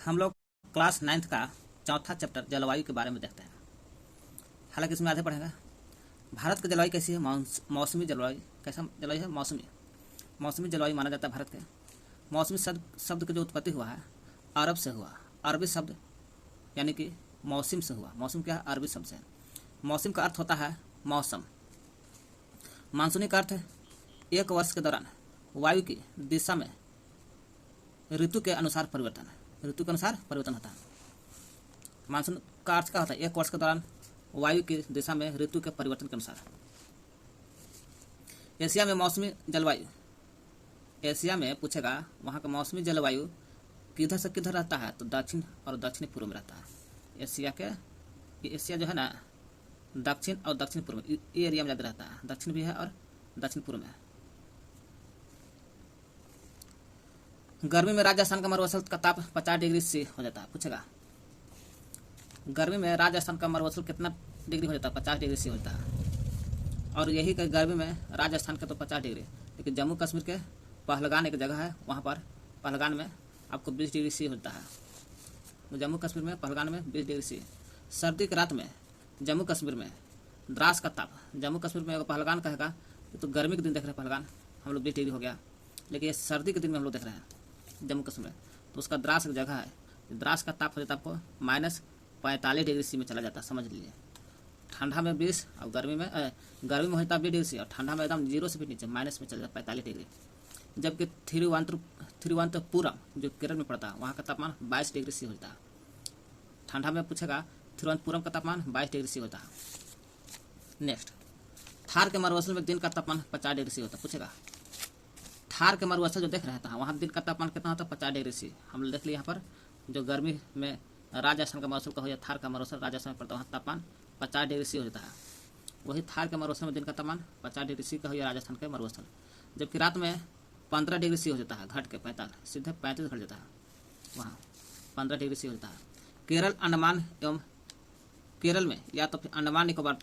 हम लोग class 9th का चौथा चैप्टर जलवायु के बारे में देखते हैं। हालांकि इसमें आधे पढ़ेगा। भारत की जलवायु कैसी है? मौसमी जलवायु। कैसा जलवायु है? मौसमी। मौसमी जलवायु माना जाता है भारत के। मौसमी शब्द की जो उत्पत्ति हुआ है अरब से हुआ। अरबी शब्द यानी कि मौसम से हुआ। मौसम क्या है? अरबी शब्द से। मौसम का अर्थ होता है मौसम। मानसूनी का अर्थ है एक वर्ष के दौरान वायु की दिशा में ऋतु के अनुसार परिवर्तन। ऋतु के अनुसार परिवर्तन होता है। मानसून का अर्थ क्या होता है? एक वर्ष के दौरान वायु की दिशा में ऋतु के परिवर्तन के अनुसार। एशिया में मौसमी जलवायु। एशिया में पूछेगा वहाँ का मौसमी जलवायु किधर से किधर रहता है, तो दक्षिण और दक्षिणी पूर्व में रहता है। एशिया जो है ना, दक्षिण और दक्षिण पूर्व में ये एरिया में ज़्यादा रहता है। दक्षिण भी है और दक्षिण पूर्व में है। गर्मी में राजस्थान का मरुस्थल का ताप 50 डिग्री से हो जाता है। पूछेगा गर्मी में राजस्थान का मरुस्थल कितना डिग्री हो जाता है? 50 डिग्री से हो जाता है। और यही कि गर्मी में राजस्थान का तो 50 डिग्री, लेकिन जम्मू कश्मीर के पहलगान एक जगह है, वहाँ पर पहलगान में आपको 20 डिग्री सी होता है। तो जम्मू कश्मीर में पहलगान में 20 डिग्री सी। सर्दी की रात में जम्मू कश्मीर में द्रास का ताप, जम्मू कश्मीर में पहलगान कहेगा तो गर्मी के दिन देख रहे हैं पहलगान, हम लोग 20 डिग्री हो गया, लेकिन ये सर्दी के दिन में हम लोग देख रहे हैं जम्मू कश्मीर में, तो उसका द्रास एक जगह है। द्रास का ताप हो जाता है आपको -45 डिग्री सी में चला जाता है, समझ लीजिए। ठंडा में 20 और गर्मी में हो जाता है 20 डिग्री सी, और ठंडा में एकदम 0 से भी नीचे माइनस में चला जाता है 45 डिग्री। जबकि थिरुवनंतपुरम जो केरल में पड़ता है, वहाँ का तापमान 22 डिग्री सी होता है। ठंडा में पूछेगा थिरुवनंतपुरम का तापमान 22 डिग्री सी होता है। नेक्स्ट, थार के मरुस्थल में दिन का तापमान 50 डिग्री सी होता है। पूछेगा थार के मरुस्थल जो देख रहे हैं वहाँ दिन का तापमान कितना होता है? 50 डिग्री सी। हम लोग देख लिए यहाँ पर जो गर्मी में राजस्थान का मरुस्थल का हो या थार का मरुस्थल राजस्थान में पड़ता है, वहाँ तापमान 50 डिग्री सी हो जाता है। वही थार के मरुस्थल में दिन का तापमान 50 डिग्री सी का हो या राजस्थान के मरुस्थल। जबकि रात में 15 डिग्री सी हो जाता है, घट के 45 सीधे 35 घट जाता है, वहाँ 15 डिग्री सी हो जाता है। केरल, अंडमान एवं केरल में या तो फिर अंडमान निकोबार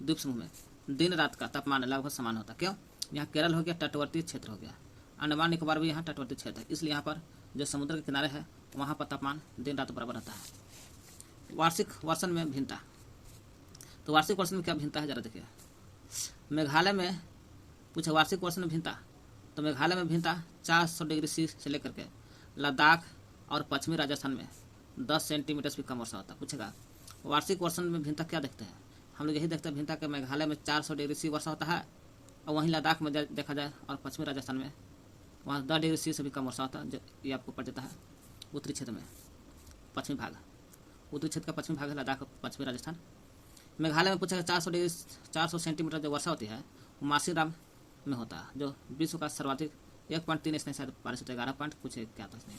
द्वीप समूह में दिन रात का तापमान लगभग समान होता है। क्यों? यहाँ केरल हो गया तटवर्ती क्षेत्र हो गया, अंडमान निकोबार भी यहाँ तटवर्ती क्षेत्र है, इसलिए यहाँ पर जो समुद्र के किनारे है वहाँ पर तापमान दिन रात बराबर रहता है। वार्षिक वर्षण में भिन्नता। तो वार्षिक वर्षण में क्या भिन्नता है जरा देखिए। मेघालय में पूछे वार्षिक वर्षण में भिन्नता, तो मेघालय में भिन्नता 400 डिग्री सी से लेकर के लद्दाख और पश्चिमी राजस्थान में 10 सेंटीमीटर से भी कम वर्षा होता है। पूछेगा वार्षिक वर्षण में भिन्नता क्या देखते हैं? हम लोग यही देखते हैं भिन्नता कि मेघालय में 400 डिग्री सी वर्षा होता है, और वहीं लद्दाख में देखा जाए और पश्चिमी राजस्थान में वहाँ 10 डिग्री सी से भी कम वर्षा होता है, जो ये आपको पड़ जाता है उत्तरी क्षेत्र में, पश्चिमी भाग। उत्तरी क्षेत्र का पश्चिमी भाग है लद्दाख, पश्चिमी राजस्थान। मेघालय में पूछा 400 सेंटीमीटर जो वर्षा होती है वो मासीराम में होता है, जो विश्व का सर्वाधिक 1.3 इसने शायद 11 पॉइंट कुछ क्या था इसमें।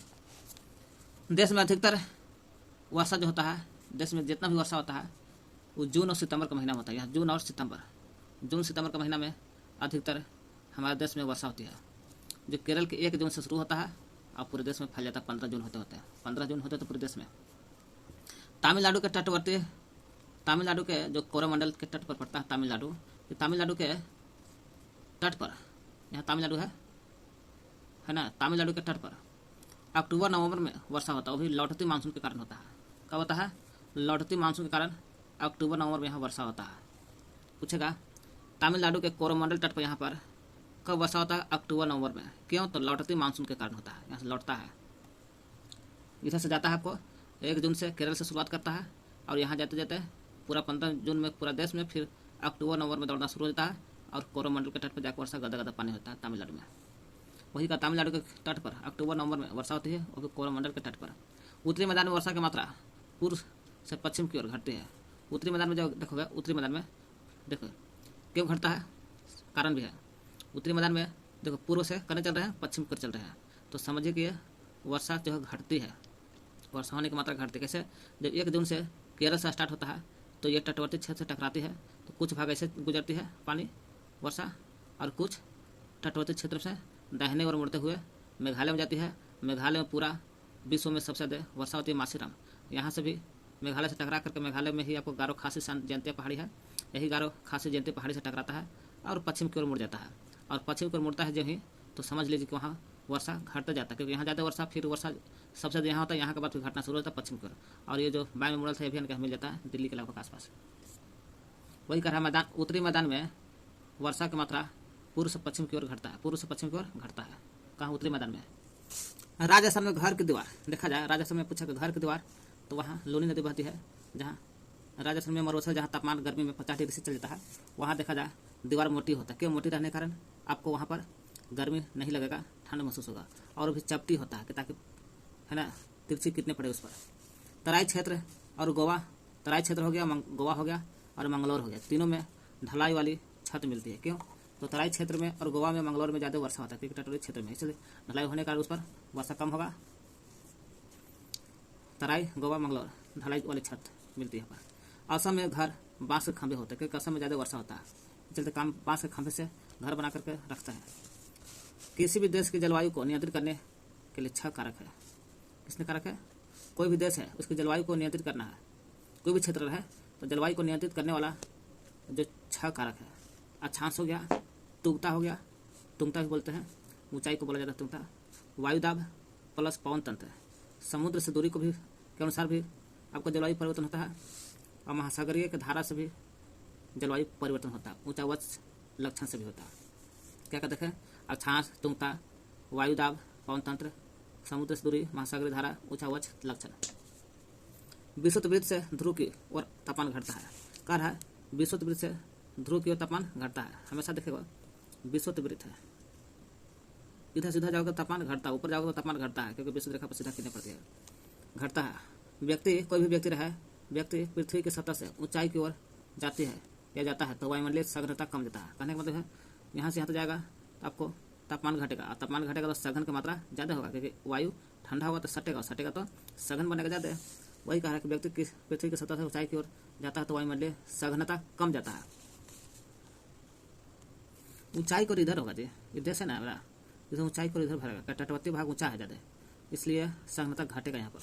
देश में अधिकतर वर्षा जो होता है, देश में जितना भी वर्षा होता है वो जून और सितंबर का महीना में होता है। यहाँ जून और सितंबर, जून सितंबर का महीना में अधिकतर हमारे देश में वर्षा होती है, जो केरल के 1 जून से शुरू होता है और पूरे देश में फैल जाता है 15 जून होते होते हैं। 15 जून होते तो पूरे देश में। तमिलनाडु के तटवर्ती, तमिलनाडु के जो कोरोमंडल के तट पर पड़ता है तमिलनाडु, तमिलनाडु के तट पर, यहाँ तमिलनाडु है ना, तमिलनाडु के तट पर अक्टूबर नवंबर में वर्षा होता है, वो भी लौटती मानसून के कारण होता है। कब होता है? लौटती मानसून के कारण अक्टूबर नवंबर में यहाँ वर्षा होता है। पूछेगा तमिलनाडु के कोरोमंडल तट पर यहाँ पर कब वर्षा होता है? अक्टूबर नवंबर में। क्यों? तो लौटती मानसून के कारण होता है, यहाँ से लौटता है, इधर से जाता है। आपको 1 जून से केरल से शुरुआत करता है और यहाँ जाते जाते पूरा 15 जून में पूरा देश में, फिर अक्टूबर नवंबर में दौड़ना शुरू हो जाता है, और कोरोमंडल के तट पर जाकर वर्षा गदा गदा पानी होता है तमिलनाडु में। वही का तमिलनाडु के तट पर अक्टूबर नवंबर में वर्षा होती है, और फिर कोरोमंडल के तट पर। उत्तरी मैदान में वर्षा की मात्रा पूर्व से पश्चिम की ओर घटती है। उत्तरी मैदान में जो देखोगे, उत्तरी मैदान में देखो क्यों घटता है, कारण भी है। उत्तरी मैदान में देखो पूर्व से करने चल रहे हैं, पश्चिम कर चल रहे हैं, तो समझिए कि वर्षा जो है घटती है, वर्षा होने की मात्रा घटती है। कैसे? जब 1 जून से केरल से स्टार्ट होता है तो ये तटवर्ती क्षेत्र से टकराती है, तो कुछ भाग ऐसे गुजरती है पानी वर्षा, और कुछ तटवर्ती क्षेत्र से दाहिने ओर मुड़ते हुए मेघालय में जाती है। मेघालय में पूरा विश्व में सबसे ज़्यादा वर्षा होती है मासीराम, यहाँ से भी मेघालय से टकरा करके मेघालय में ही आपको गारो खासी जयंतिया पहाड़ी है, यही गारो खासी जयंतिया पहाड़ी से टकराता है और पश्चिम की ओर मुड़ जाता है, और पश्चिम की ओर मुड़ता है जो ही, तो समझ लीजिए कि वहाँ वर्षा घटता जाता है, क्योंकि यहाँ ज़्यादा वर्षा, फिर वर्षा सबसे ज़्यादा यहाँ होता है, यहाँ के बाद फिर घटना शुरू होता है पश्चिम की ओर। और ये जो वायुमंडल था ये भी इनका मिल जाता है दिल्ली के लगभग आसपास। वही कह रहा है मैदान, उत्तरी मैदान में वर्षा की मात्रा पूर्व से पश्चिम की ओर घटता है, पूर्व से पश्चिम की ओर घटता है। कहाँ? उत्तरी मैदान में। राजस्थान में घर की दीवार देखा जाए, राजस्थान में पूछा कि घर की दीवार, तो वहाँ लूनी नदी बहती है, जहाँ राजस्थान में मरुस्थल, जहाँ तापमान गर्मी में 50 डिग्री से चल जाता है, वहाँ देखा जाए दीवार मोटी होता है। क्यों? मोटी रहने के कारण आपको वहाँ पर गर्मी नहीं लगेगा, ठंड महसूस होगा। और भी चपटी होता है कि ताकि, है ना, तिरछी कितने पड़े उस पर। तराई क्षेत्र और गोवा, तराई क्षेत्र हो गया, गोवा हो गया और मंगलौर हो गया, तीनों में ढलाई वाली छत मिलती है। क्यों? तो तराई क्षेत्र में और गोवा में, मंगलौर में ज़्यादा वर्षा होता है, क्योंकि तटीय क्षेत्र में, इसलिए ढलाई होने के कारण उस पर वर्षा कम होगा। तराई, गोवा, मंगलौर, ढलाई वाली छत मिलती है पर। असम में घर बांस के खंभे होते हैं, क्योंकि असम में ज़्यादा वर्षा होता है, चलते काम बांस के खंभे से घर बना करके रखता है। किसी भी देश की जलवायु को नियंत्रित करने के लिए 6 कारक है। किसने कारक है? कोई भी देश है, उसकी जलवायु को नियंत्रित करना है, कोई भी क्षेत्र है तो जलवायु को नियंत्रित करने वाला जो 6 कारक है। अक्षांश हो गया, तुंगता हो गया, तुंगता भी बोलते हैं, ऊंचाई को बोला जाता है तुंगता। वायुदाब प्लस पवन तंत्र, समुद्र से दूरी को भी के अनुसार भी आपका जलवायु परिवर्तन होता है। और महासागरीय के धारा से भी जलवायु परिवर्तन होता है, ऊंचा वत्स लक्षण से भी होता है। क्या क्या देखें? अक्षांश, तुंगता, वायुदाब, पवन तंत्र, समुद्र से दूरी, महासागरीय धारा, ऊंचा वत्स लक्षण। विषुववृत्त से ध्रुव की ओर तापमान घटता है। कह रहा है विषुववृत्त से ध्रुव की ओर तापमान घटता है, हमेशा देखेगा विषुववृत्त है, इधर सीधा जाओगे तापमान घटता है, ऊपर जाओगे तो तापमान घटता है, क्योंकि विषुवत रेखा पर सीधा कितने पड़ती है, घटता है। व्यक्ति, कोई भी व्यक्ति रहे, व्यक्ति पृथ्वी की सतह से ऊंचाई की ओर जाती है या जाता है तो वायुमंडलीय सघनता कम जाता है। कहने का मतलब है यहाँ से यहाँ तक जाएगा तो आपको तापमान घटेगा, और तापमान घटेगा तो सघन की मात्रा ज़्यादा होगा, क्योंकि वायु ठंडा होगा तो सटेगा, और सटेगा तो सघन बनेगा ज़्यादा। वही कहा है कि व्यक्ति की पृथ्वी की सतह से ऊंचाई की ओर जाता है तो वायुमंडलीय सघनता कम जाता है। ऊंचाई को इधर होगा जी, इधर से ना मेरा, इधर ऊंचाई को इधर भरेगा, तटवर्ती भाग ऊंचा है ज़्यादा, इसलिए सघनता घटेगा यहाँ पर,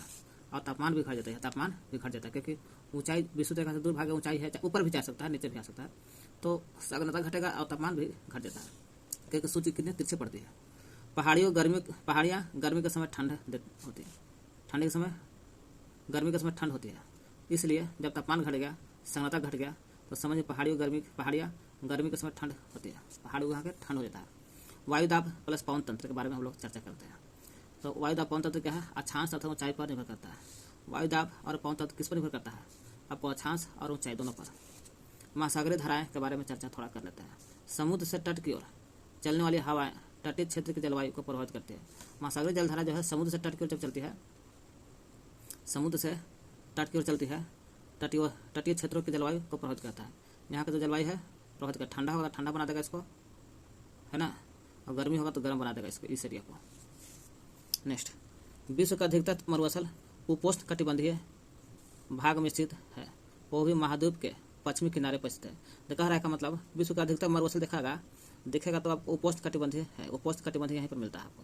और तापमान भी घट जाता है, तापमान भी घट जाता है, क्योंकि ऊंचाई विषुवत रेखा से दूर भागे ऊंचाई है, ऊपर भी जा सकता है, नीचे भी आ सकता है, तो सघनता घटेगा और तापमान भी घट जाता है, क्योंकि सूर्य कितनी तिरछे पड़ती है। पहाड़ियाँ गर्मी के समय ठंड होती है, ठंडी के समय गर्मी के समय ठंड होती है, इसलिए जब तापमान घट गया, सघनता घट गया, तो समझिए पहाड़ियाँ गर्मी के समय ठंड होती है, पहाड़ी वहाँ के ठंड हो जाता है। वायुदाब प्लस पवन तंत्र के बारे में हम लोग चर्चा करते हैं। तो वायुदाब पवन तंत्र क्या है? अक्षांश तथा ऊंचाई पर निर्भर करता है। वायुदाब और पवन तंत्र किस पर निर्भर करता है? आपको अक्षांश और ऊंचाई दोनों पर। महासागरीय धाराएं के बारे में चर्चा थोड़ा कर लेते हैं। समुद्र से तट की ओर चलने वाली हवाएं तटीय क्षेत्र की जलवायु को प्रभावित करती है। महासागरीय जलधारा जो है समुद्र से तट की ओर जब चलती है, समुद्र से तट की ओर चलती है, तटीय क्षेत्रों की जलवायु को प्रभावित करता है। यहाँ का जो जलवायु है प्रभावित कर, ठंडा होगा ठंडा बना देगा इसको, है ना, और गर्मी होगा तो गर्म बना देगा इसको, इस एरिया को। नेक्स्ट, विश्व का अधिकतर मरुस्थल उपोष्ण कटिबंधीय भाग में स्थित है, वो भी महाद्वीप के पश्चिमी किनारे पर स्थित है। तो कह रहा है का मतलब विश्व का अधिकतर मरुस्थल दिखेगा तो आप उपोष्ण कटिबंधीय है, उपोष्ण कटिबंधीय यहीं पर मिलता है आपको,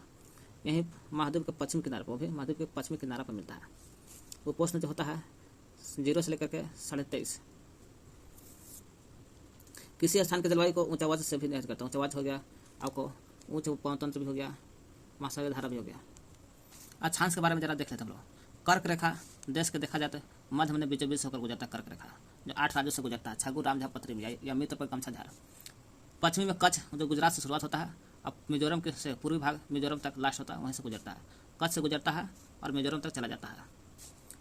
यहीं महाद्वीप के पश्चिमी किनारे पर, वो भी महाद्वीप के पश्चिमी किनारे पर मिलता है। उपोष्ण जो होता है 0 से लेकर के 23.5। किसी स्थान के जलवायु को ऊंचा वज्र से भी निर्धारित करता है। ऊंचा वज्र हो गया आपको, ऊंच पवन तंत्र भी हो गया, महासागरीय धारा भी हो गया। अक्षांश के बारे में जरा देख लेते हैं हम लोग। कर्क रेखा देश के देखा जाता है मध्य में बीचों बीच होकर गुजरता है कर्क रेखा, जो 8 राज्यों से गुजरता है, छगु रामझा पत्री में या मित्र पर कमछा झार। पश्चिमी में कच्छ जो गुजरात से शुरुआत होता है, अब मिजोरम के से पूर्वी भाग मिजोरम तक लास्ट होता है, वहीं से गुजरता है, कच्छ से गुजरता है और मिजोरम तक चला जाता है।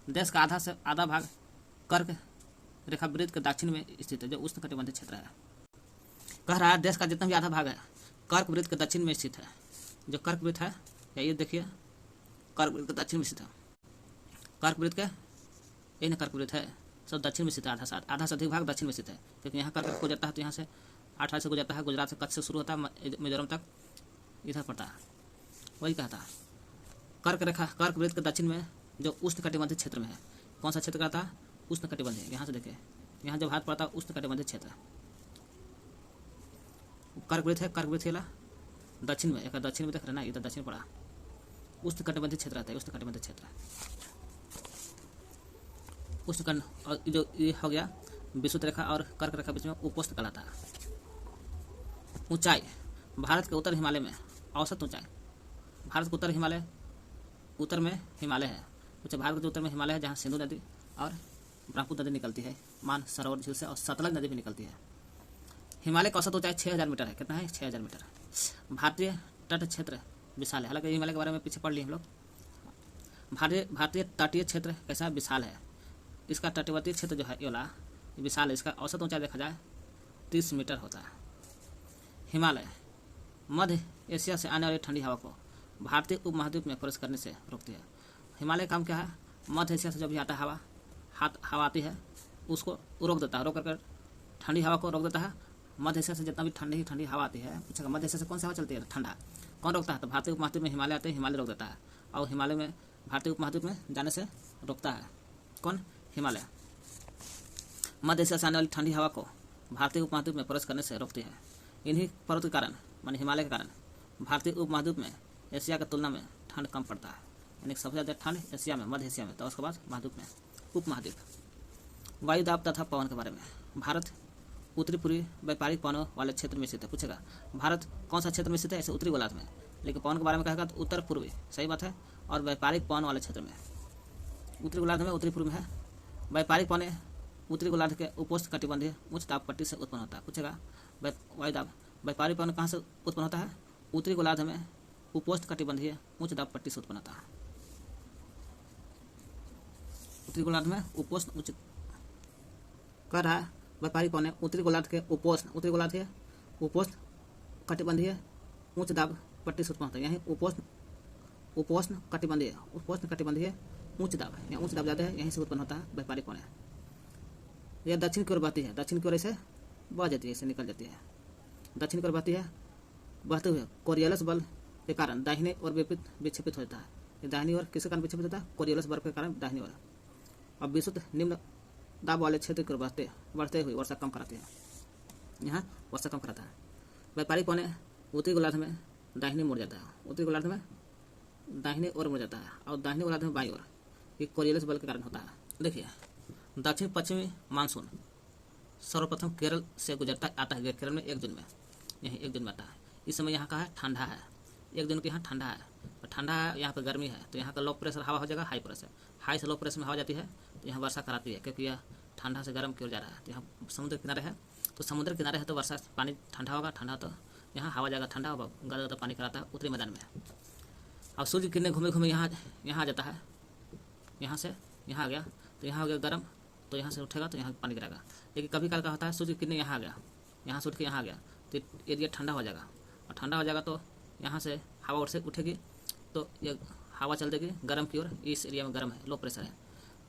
देश का आधा भाग कर्क रेखा वृत्त के दक्षिण में स्थित है, जो उष्णकटिबंधीय क्षेत्र है। कह रहा है देश का जितना भी आधा भाग है कर्क वृत्त के दक्षिण में स्थित है। जो कर्क वृत्त है, या ये देखिए कर्क वृत्त के दक्षिण में स्थित है, कर्क वृत्त के यही ना कर्क वृत्त है, सब दक्षिण में स्थित है, आधा से अधिक भाग दक्षिण में स्थित है, क्योंकि यहाँ कर्क गुजरता है तो यहाँ से 8 राज्य से गुजरता है, गुजरात से कच्छ से शुरू होता है, मिजोरम तक इधर पड़ता है। वही कहता है कर्क वृत्त के दक्षिण में जो उष्णकटिबंधीय क्षेत्र में है, कौन सा क्षेत्र कहता है? उष्णकटिबंधीय। यहाँ से देखिए, यहाँ जब हाथ पड़ता है उष्णकटिबंधीय क्षेत्र, कर्क वृत्त है, कर्क वृत्त खेला दक्षिण में, एक दक्षिण में देख रहे ना, इधर दक्षिण पड़ा, उष्णकटिबंधीय क्षेत्र आता है, उष्णकटिबंधीय क्षेत्र उष्णकंड। और जो ये हो गया विषुवत रेखा और कर्क रेखा बीच में उपोष्ण कहलाता है। ऊंचाई, भारत के उत्तर हिमालय में औसत ऊंचाई, भारत का उत्तर में हिमालय है। पूछे भारत के उत्तर में हिमालय है, जहाँ सिंधु नदी और ब्रह्मपुत्र नदी निकलती है मानसरोवर झील से, और सतलज नदी भी निकलती है। हिमालय का औसत ऊंचाई 6000 मीटर है। कितना है? 6000 मीटर। भारतीय तट क्षेत्र विशाल है। हालांकि हिमालय के बारे में पीछे पढ़ लिए हम लोग। भारतीय तटीय क्षेत्र कैसा? विशाल है। इसका तटवर्ती क्षेत्र जो है ये वाला विशाल है। इसका औसत ऊंचाई देखा जाए 30 मीटर होता है। हिमालय मध्य एशिया से आने वाली ठंडी हवा को भारतीय उपमहाद्वीप में प्रवेश करने से रोकती है। हिमालय काम क्या है? मध्य एशिया से जो भी आता है हवा आती है उसको रोक देता है, रोक कर ठंडी हवा को रोक देता है। मध्य एशिया से जितना भी ठंडी हवा आती है, पूछेगा मध्य एशिया से कौन सी हवा चलती है? ठंडा। कौन रोकता है? तो भारतीय उपमहाद्वीप में हिमालय आते हैं, हिमालय रोक देता है। और हिमालय में भारतीय उपमहाद्वीप में जाने से रोकता है। कौन? हिमालय। मध्य एशिया से आने वाली ठंडी हवा को भारतीय उपमहाद्वीप में प्रवेश करने से रोकती है। इन्हीं पर्वत के कारण, माने हिमालय के कारण, भारतीय उपमहाद्वीप में एशिया की तुलना में ठंड कम पड़ता है। यानी सबसे ज़्यादा ठंड एशिया में, मध्य एशिया में, तो उसके बाद महाद्वीप में, उपमहाद्वीप। वायुदाब तथा पवन के बारे में। भारत उत्तरी पूर्वी व्यापारिक पवनों वाले क्षेत्र में स्थित है। पूछेगा भारत कौन सा क्षेत्र में स्थित है? ऐसे उत्तरी गोलार्ध में। लेकिन पवन के बारे में कहेगा तो उत्तर पूर्वी, सही बात है। और व्यापारिक पवन वाले क्षेत्र में, उत्तरी गोलार्ध में, उत्तरी पूर्व में है। व्यापारिक पवन उत्तरी गोलार्ध के उपोष्ण कटिबंधीय उच्च दाब पट्टी से उत्पन्न होता है। पूछेगा वायुदाब व्यापारिक पवन कहाँ से उत्पन्न होता है? उत्तरी गोलार्ध में उपोष्ण कटिबंधीय उच्च दाब पट्टी से उत्पन्न होता है। उत्तरी गोलार्ध में उपोष्ण उच्च कर रहा है। व्यापारिक पवन उत्तरी गोलार्ध के उपोष्ण, उत्तरी गोलार्ध के उपोष्ण कटिबंधीय उच्च दाब पट्टी से उत्पन्न होता है। यहीं उपोष्ण कटिबंधीय उच्च दाब है। यहाँ उच्च दाब ज़्यादा है, यहीं से उत्पन्न होता है व्यापारिक पवन। यह दक्षिण की ओर बहती है, दक्षिण की ओर ऐसे बह जाती है, ऐसे निकल जाती है, दक्षिण की ओर बहती है। बहते हुए कोरियोलिस बल के कारण दाहिने ओर विक्षेपित होता है। ये दाहिनी ओर किसके कारण विक्षेपित होता है? कोरियोलिस बल के कारण दाहिनी ओर। अब विशुद्ध निम्न दाब वाले क्षेत्र की ओर बढ़ते हुए वर्षा कम कराती है। यहाँ वर्षा कम कराता है। व्यापारिक पवन उत्तरी गोलार्ध में दाहिने मुड़ जाता है, उत्तरी गोलार्ध में दाहिने ओर मुड़ जाता है, और दाहिने गोलार्ध में बाईं ओर। ये कोरियोलिस बल के कारण होता है। देखिए, दक्षिण पश्चिमी मानसून सर्वप्रथम केरल से गुजरता आता है। केरल में 1 जून में, यही 1 जून में आता है। इस समय यहाँ का है ठंडा है, 1 जून के यहाँ ठंडा है, और ठंडा है, यहाँ पर गर्मी है, तो यहाँ का लो प्रेशर हवा हो जाएगा हाई प्रेशर। हाई से लो प्रेशर में हवा जाती है तो यहाँ वर्षा कराती है, क्योंकि यह ठंडा से गर्म की ओर जा रहा है। तो यहाँ समुद्र किनारे है, तो समुद्र किनारे है तो वर्षा पानी ठंडा होगा, ठंडा तो यहाँ हवा जाएगा, ठंडा होगा, गर्म तो पानी कराता है उत्तरी मैदान में। अब सूर्य किरणें घूमे घूमे यहाँ आ जाता है, यहाँ से यहाँ आ गया, तो यहाँ हो गया गर्म, तो यहाँ से उठेगा तो यहाँ पानी गिरेगा। लेकिन कभी काल का होता है सूर्य किरणें यहाँ आ गया, यहाँ से उठ के यहाँ आ गया, तो एरिया ठंडा हो जाएगा, और ठंडा हो जाएगा तो यहाँ से हवा उठ से उठेगी, तो ये हवा चल देगी गर्म की ओर। इस एरिया में गर्म है, लो प्रेशर है,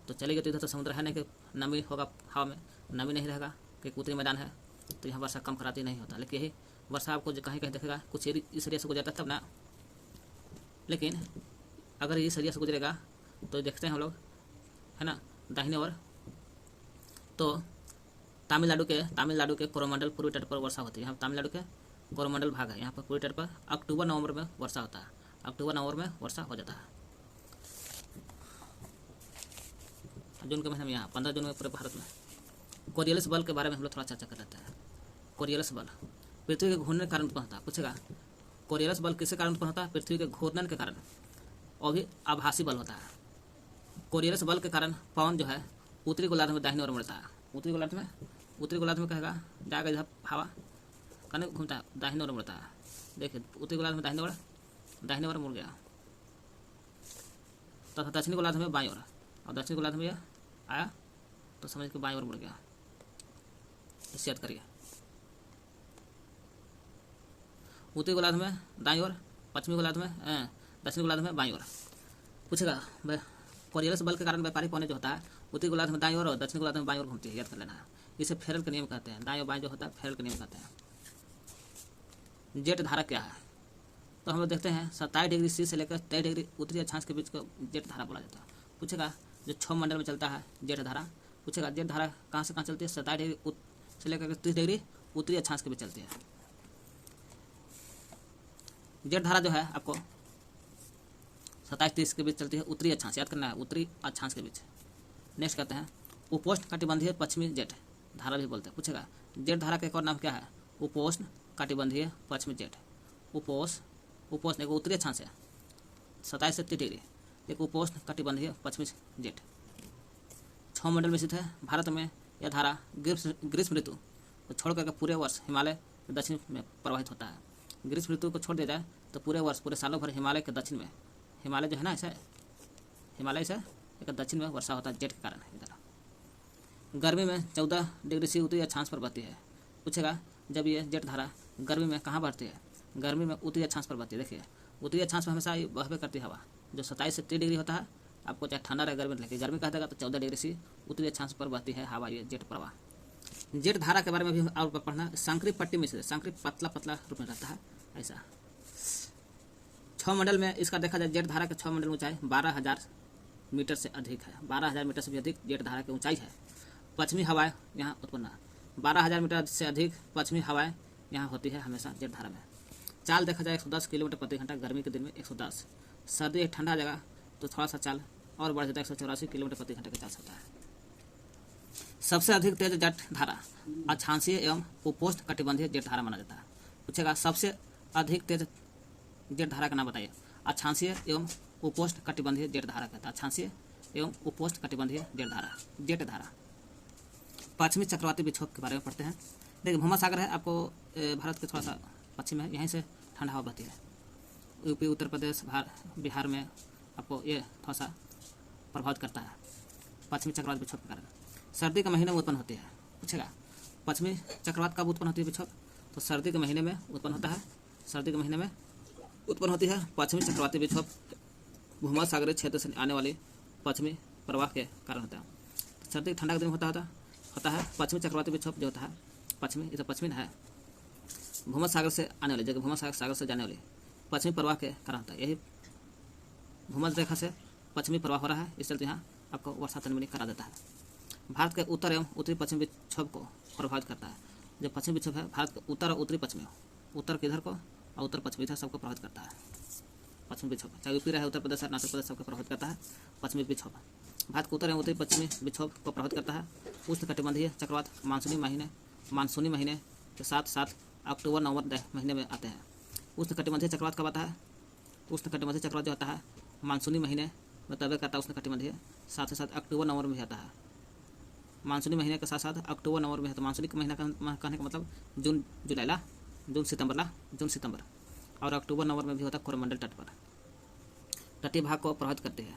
तो चलेगी तो इधर तो समुद्र है नहीं कि नमी होगा, हवा में नमी नहीं रहेगा, क्योंकि उत्तरी मैदान है, तो यहाँ वर्षा कम कराती नहीं होता। लेकिन यही वर्षा आपको कहीं कहीं देखेगा, कुछ इस एरिया से गुजरता तब ना। लेकिन अगर इस एरिया से गुजरेगा तो देखते हैं हम लोग, है ना, दाहिने ओर, तो तमिलनाडु के कोरोमंडल पूर्वी तट पर वर्षा होती है। यहाँ तमिलनाडु के कोरोमंडल भाग है, यहाँ पर पूर्वी तट पर अक्टूबर नवंबर में वर्षा होता है, अक्टूबर नवंबर में वर्षा हो जाता है। जून के महीने में यहाँ 15 जून में पूरे भारत में। कोरियोलिस बल के बारे में हम लोग थोड़ा चर्चा कर लेते हैं। कोरियोलिस बल पृथ्वी के घूर्णन के कारण उत्पन्न होता है। पूछेगा कोरियोलिस बल किसके कारण उत्पन्न होता है? पृथ्वी के घूर्णन के कारण, और भी आभासी बल होता है। कोरियोलिस बल के कारण पवन जो है उत्तरी गोलार्ध में दाहिनी ओर मुड़ता है। उत्तरी गोलार्ध में कहेगा जाएगा, इधर हवा कने घूमता है, दाहिनी ओर मुड़ता है। देखिए, उत्तरी गोलार्ध में दाहिने ओर मुड़ गया, तथा दक्षिणी गोलार्ध में बाईं ओर, और दक्षिणी गोलार्ध में आया तो समझ के बाईं ओर मुड़ गया। इसे याद करिए, उत्तरी गोलार्ध में दाईं ओर, दक्षिणी गोलार्ध में बाईं ओर। पूछेगा कोरियोलिस बल के कारण व्यापारिक पवन जो होता है उत्तरी गोलार्ध में दाईं ओर और दक्षिणी गोलार्ध में बाईं ओर घूमती है, याद कर लेना है। इसे फेरल के नियम कहते हैं। दाईं और बाईं जो होता है फेरल के नियम कहते हैं। जेट धारा क्या है? तो हम लोग देखते हैं 27 डिग्री सी से लेकर 23 डिग्री उत्तरी अक्षांश के बीच को जेट धारा बोला जाता है। पूछेगा जो 6 मंडल में चलता है जेट धारा, पूछेगा जेट धारा कहाँ से कहाँ चलती है? 27 डिग्री से लेकर 30 डिग्री उत्तरी अक्षांश के बीच चलती है। जेट धारा जो है आपको 27-30 के बीच चलती है, उत्तरी अक्षांश, याद करना है, उत्तरी अक्षांश के बीच। नेक्स्ट कहते हैं उपोष्ण कटिबंधीय पश्चिमी जेट धारा भी बोलते हैं। पूछेगा जेट धारा का एक और नाम क्या है? उपोष्ण कटिबंधीय पश्चिमी जेट। उपोष्ण एक उत्तरी अक्षांश है, 27 से 30 डिग्री एक उपोष्ण कटिबंधीय पश्चिमी जेट। 6 मंडल में स्थित है। भारत में यह धारा ग्रीष्म ऋतु को छोड़ करके पूरे वर्ष हिमालय के दक्षिण में प्रवाहित होता है। ग्रीष्म ऋतु को छोड़ दिया जाए तो पूरे वर्ष पूरे सालों भर हिमालय के दक्षिण में, हिमालय जो है ना ऐसा हिमालय से एक दक्षिण में वर्षा होता है जेट के कारण। इधर गर्मी में 14 डिग्री सी उत्तरी अक्षांश पर बहती है। पूछेगा जब ये जेट धारा गर्मी में कहाँ बढ़ती है? गर्मी में उत्तरी अक्षांश पर बढ़ती है। देखिए उत्तरी अक्षांश में हमेशा बहबे करती है हवा, जो 27 से 30 डिग्री होता है। आपको चाहे ठंडा रहे गर्मी रहे, गर्मी कह देगा तो 14 डिग्री सी उत्तरी अक्षांश पर बहती है हवा, ये जेट प्रवाह। जेट धारा के बारे में भी और पढ़ना। संकरी पट्टी में से संकरी पतला पतला रूप में रहता है ऐसा। 6 मंडल में इसका देखा जाए जेट धारा के 6 मंडल ऊंचाई 12,000 मीटर से अधिक है। 12,000 मीटर से भी अधिक जेट धारा की ऊंचाई है। पश्चिमी हवाएं यहाँ उत्पन्न 12,000 मीटर से अधिक पश्चिमी हवाएं यहाँ होती है हमेशा जेट धारा में। चाल देखा जाए 110 किलोमीटर प्रति घंटा, गर्मी के दिन में 110, सर्दी एक ठंडा जगह तो थोड़ा सा चाल और बढ़ जाता है, 184 किलोमीटर प्रति घंटे का चाल होता है। सबसे अधिक तेज जेट धारा अक्षांशीय एवं उपोष्ण कटिबंधीय जेट धारा माना जाता है। पूछेगा सबसे अधिक तेज जेट धारा का नाम बताइए। अक्षांशीय एवं उपोष्ण कटिबंधीय जेट धारा कहता है। अक्षांशीय एवं उपोष्ण कटिबंधीय जेट धारा। पश्चिमी चक्रवाती विक्षोभ के बारे में पढ़ते हैं। देखिए भूमध्य है आपको भारत के थोड़ा सा पश्चिम है, यहीं से ठंडा हवा बहती है। यूपी उत्तर प्रदेश बिहार में आपको ये थोड़ा सा प्रभावित करता है पश्चिमी चक्रवात विक्षोभ के कारण। सर्दी के महीने में उत्पन्न होती है। पूछेगा पश्चिमी चक्रवात कब उत्पन्न होती है विक्षोभ? तो सर्दी के महीने में उत्पन्न होता है। सर्दी के महीने में उत्पन्न होती है पश्चिमी चक्रवाती विक्षोभ। भूमध्य सागरीय क्षेत्र से आने वाली पश्चिमी प्रवाह के कारण होता है। सर्दी ठंडा के दिन होता है पश्चिमी चक्रवाती विक्षोभ जो होता है पश्चिमी, ये तो पश्चिमी है, भूमध्य सागर से आने वाली जगह, भूमध्य सागर से जाने वाली पश्चिमी प्रवाह के कारण होता है। यही भूमध्य रेखा से पश्चिमी प्रवाह हो रहा है, इस चलते यहाँ आपको वर्षा तनमनी करा देता है। भारत के उत्तर एवं उत्तरी पश्चिम विक्षोभ को प्रभावित करता है। जो पश्चिम विक्षोभ है भारत के उत्तर और उत्तरी पश्चिमी, उत्तर किधर को और उत्तर पश्चिमी इधर सबको प्रभावित करता है पश्चिमी विक्षोभ। चाहे यूपी रहे, उत्तर प्रदेश, अरुणाचल प्रदेश सबको प्रभावित करता है पश्चिमी विक्षोभ। भारत के उत्तर एवं उत्तरी पश्चिमी विक्षोभ को प्रभावित करता है उष्ण कटिबंधीय चक्रवात। मानसूनी महीने के साथ साथ अक्टूबर नवंबर महीने में आते हैं। उष्ण कटिबंधीय चक्रवात कब आता है? उष्ण कटिबंधीय चक्रवात जो आता है मानसूनी महीने में तब करता है उष्ण कटिबंधीय, साथ ही साथ अक्टूबर नवंबर में आता है। मानसूनी महीने के साथ साथ अक्टूबर नवंबर में है। तो मानसूनी का महीना कहने का मतलब जून सितंबर और अक्टूबर नवंबर में भी होता है। कोरोमंडल तट पर तटीय भाग को प्रभावित करती है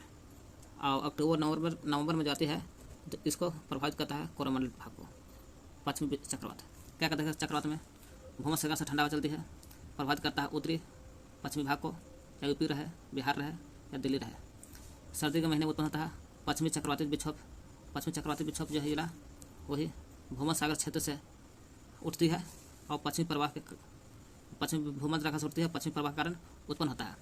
और अक्टूबर नवंबर में जाती है तो इसको प्रभावित करता है कोरोमंडल भाग को पश्चिमी चक्रवात। क्या कहते हैं चक्रवात में भूमध्य सागर से ठंडा हवा चलती है, प्रभावित करता है उत्तरी पश्चिमी भाग को, या यूपी रहे, बिहार रहे या दिल्ली रहे। सर्दी के महीने में उत्पन्न होता है पश्चिमी चक्रवाती विक्षोभ। पश्चिमी चक्रवाती विक्षोभ जो है जिला वही भूमध्य सागर क्षेत्र से उठती है और पश्चिमी भूमध्य रेखा से उठती है, पश्चिमी प्रवाह के कारण उत्पन्न होता है।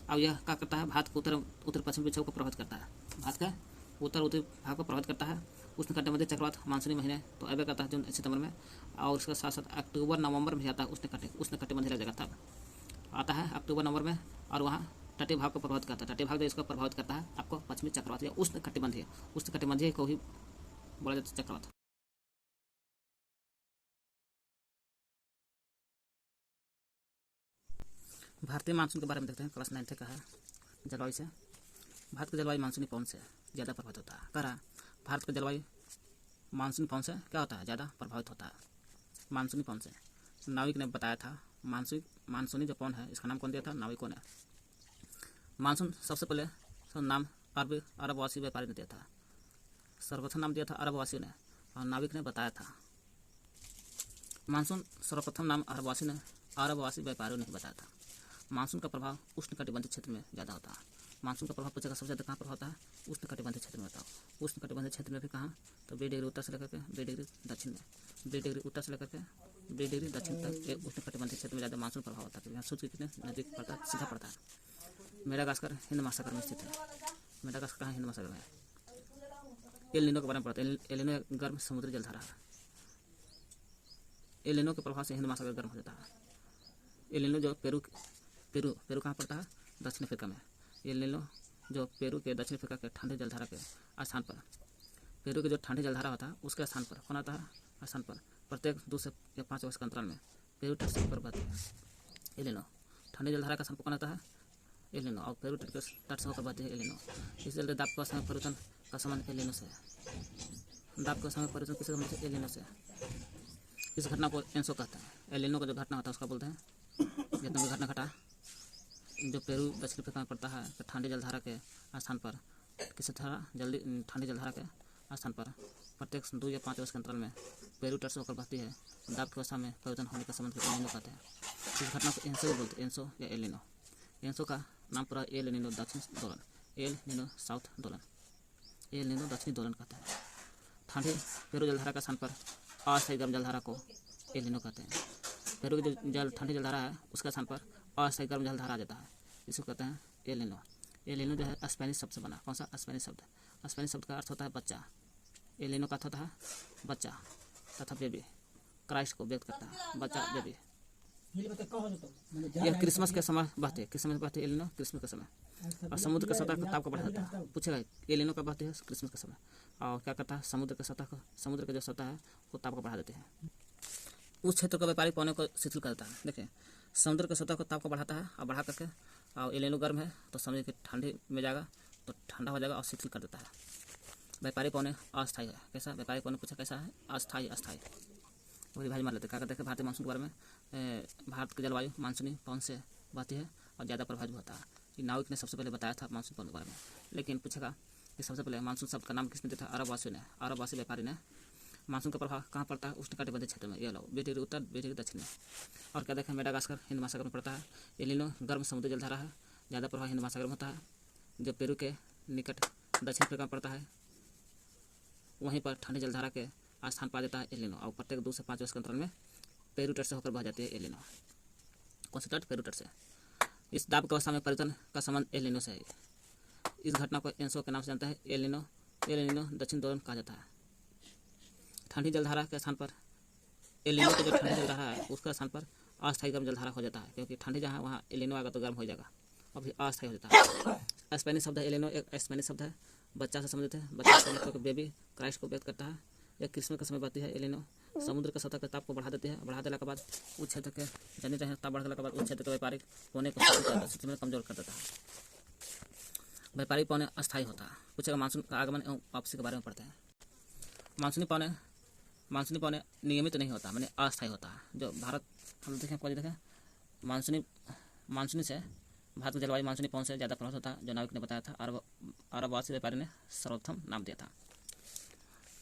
अब यह क्या करता है भारत के उत्तर पश्चिमी विक्षोभ को प्रभावित करता है। भारत के उत्तर उत्तरी भाग को प्रभावित करता है। उष्ण कटिबंधीय चक्रवात मानसूनी महीने तो अबे करता है जून सितंबर में, और उसके साथ साथ अक्टूबर नवंबर में आता है उष्ण कटिबंधीय जगह तक आता है अक्टूबर नवंबर में, और वहाँ तटीय भाग को प्रभावित करता है। तटीय भाग जो इसको प्रभावित करता है आपको पश्चिमी चक्रवात या उष्ण कटिबंधीय को ही बोला जाता है चक्रवात। भारतीय मानसून के बारे में देखते हैं। क्लास 9 का है जलवायु से। भारत की जलवायु मानसूनी पवन से ज़्यादा प्रभावित होता है। कह रहा भारत का जलवायु मानसूनी पवन से क्या होता है? ज़्यादा प्रभावित होता है मानसूनी पवन से। नाविक ने बताया था मानसूनी जो पवन है इसका नाम कौन दिया था? नाविकों ने। मानसून सबसे पहले नाम अरबवासी व्यापारी ने दिया था। सर्वप्रथम नाम दिया था अरबवासियों ने और नाविक ने बताया था। मानसून सर्वप्रथम नाम अरबवासी व्यापारियों ने बताया था। मानसून का प्रभाव उष्ण कटिबंधीय क्षेत्र में ज़्यादा होता है। मानसून का प्रभाव पूछेगा सबसे ज़्यादा कहाँ पर होता है? उष्ण कटिबंधीय क्षेत्र में होता है। उष्ण कटिबंधीय क्षेत्र में भी कहाँ? तो 20 डिग्री उत्तर से लेकर के 20 डिग्री दक्षिण में, 20 डिग्री उत्तर से लेकर के 20 डिग्री दक्षिण तक ये उष्ण कटिबंधीय क्षेत्र में ज़्यादा मानसून प्रभाव होता है। यहाँ सूर्य कितने नजदीक पड़ता है, सीधा पड़ता है। मेडागास्कर हिंद महासागर में स्थित है। मेडागास्कर कहाँ? हिंद महासागर में। एल नीनो के बारे में पढ़ते हैं। एल नीनो गर्म समुद्री जलधारा है। एल नीनो के प्रभाव से हिंद महासागर गर्म हो जाता है। एल नीनो जो पेरू कहाँ पड़ता है? दक्षिण अफ्रीका में। एल नीनो जो पेरू के दक्षिण अफ्रीका के ठंडे जलधारा के स्थान पर, पेरू के जो ठंडे जलधारा होता है उसके स्थान पर कौन आता है? स्थान पर प्रत्येक 2 से 5 वर्ष के अंतराल में पेरू तट से ऊपर बहती है। एल नीनो ठंडे जलधारा का स्थान पर कौन आता है? एल नीनो, और पेरू तट से होकर बहती है एल नीनो। इस चलते दाब के समय परिवर्तन का संबंध एल नीनो से है। दाब के समय परिवर्तन किससे संबंधित है? एल नीनो से। इस घटना को एनसो कहते हैं। एल नीनो का जो घटना होता है उसका बोलते हैं। जितना भी घटना घटा जो पेरू दक्षिण अफ्रीका में पड़ता है, तो ठंडी जलधारा के स्थान पर किसी तरह जल्दी ठंडी जलधारा के स्थान पर प्रत्येक 2 या 5 वर्ष के अंतराल में पेरू तट से होकर बहती है। दाब की अवस्था में परिवर्तन होने के संबंध को एल नीनो कहते हैं। इस घटना को एनसो बोलते हैं, एनसो या एल नीनो। एनसो का नाम पूरा एल नीनो दक्षिण दोलन, एल नीनो साउथ दोलन, एल नीनो दक्षिणी दोलन कहते हैं। ठंडी पेरू जलधारा के स्थान पर अस्थायी गर्म जलधारा को एल नीनो कहते हैं। पेरू की जो ठंडी जलधारा है उसके स्थान पर अस्थायी गर्म जलधारा आ जाता है, इसको कहते हैं एल नीनो। एल नीनो जो है स्पेनिश शब्द से बना। कौन सा? स्पेनिश शब्द। स्पेनिश शब्द का अर्थ होता है बच्चा। एल नीनो का अर्थ होता है बच्चा तथा बेबी। क्राइस्ट को व्यक्त करता है, बच्चा, बेबी। यह क्रिसमस के समय बहते हैं। किसमें बहते हैं एल नीनो? क्रिसमस के समय। और समुद्र के सतह का ताप को बढ़ा देता है। पूछेगा एल नीनो कब बहती है? क्रिसमस के समय। और क्या करता है? समुद्र के जो सतह है वो ताप को बढ़ा देते हैं। उस क्षेत्र का व्यापारिक पौने को शिथिल करता है। देखिए, समुद्र के सतह को ताप को बढ़ाता है और बढ़ा करके, और एल नीनो गर्म है तो समझिए कि ठंडी में जाएगा तो ठंडा हो जाएगा और शिथिल कर देता है। व्यापारिक पौने अस्थायी है। कैसा? व्यापारिक पौने पूछा कैसा है? अस्थायी। वही भाई मान लेते क्या कहते हैं भारतीय मानसून के बारे में? भारत की जलवायु मानसूनी पवन से बहती है और ज़्यादा प्रभावित होता है। ये नाविक ने सबसे पहले बताया था मानसून पवन के बारे में। लेकिन पूछेगा कि सबसे पहले मानसून शब्द का नाम किसने दिया था? अरबवासियों ने, अरबवासी व्यापारी ने। मानसून का प्रभाव कहाँ पड़ता है? उष्णकटिबंधीय क्षेत्र में। ये लो, 20 डिग्री उत्तर, 20 डिग्री दक्षिण में। और क्या देखें? मेडागास्कर हिंद महासागर में पड़ता है। एल नीनो गर्म समुद्री जलधारा है, ज़्यादा प्रभाव हिंद महासागर में होता है। जो पेरू के निकट दक्षिण अफ्रीका में पड़ता है वहीं पर ठंडी जलधारा के स्थान पा देता है एल नीनो। और प्रत्येक 2 से 5 वर्ष के अंतराल में पेरू तट से होकर बह जाती है एल नीनो। कौन सा तट? पेरू तट से। इस दाब की अवस्था में परिवर्तन का संबंध एल नीनो से है। इस घटना को एनसो के नाम से जानता है। एल नीनो दक्षिण दोलन कहा जाता है। ठंडी जलधारा के स्थान पर एल नीनो की जो ठंडी जलधारा है उसके स्थान पर अस्थायी गर्म जलधारा हो जाता है, क्योंकि ठंडी जहाँ वहाँ एल नीनो आएगा तो गर्म हो जाएगा और फिर अस्थायी हो जाता है। स्पेनिश शब्द है एल नीनो, एक स्पेनिश शब्द है, बच्चा से संबंधित है। बच्चा का मतलब बेबी, क्राइस्ट को व्यक्त करता है। यह क्रिसमस के समय बहती है एल नीनो। समुद्र के सतह के ताप को बढ़ा देती है। बढ़ा देने के बाद उस क्षेत्र के जनित ताप बढ़ने के बाद उस क्षेत्र के व्यापारिक पौने को स्थिति में कमजोर कर देता है। व्यापारिक पौने अस्थायी होता है। पूछेगा मानसून का आगमन एवं वापसी के बारे में पढ़ते हैं। मानसूनी पौने नियमित नहीं होता, मैंने अस्थायी होता है। जो भारत हम देखें मानसूनी से भारत की जलवायु मानसूनी पवन से ज़्यादा प्रभावित होता है, जो नाविक ने बताया था। अरबवासी व्यापारी ने सर्वप्रथम नाम दिया था।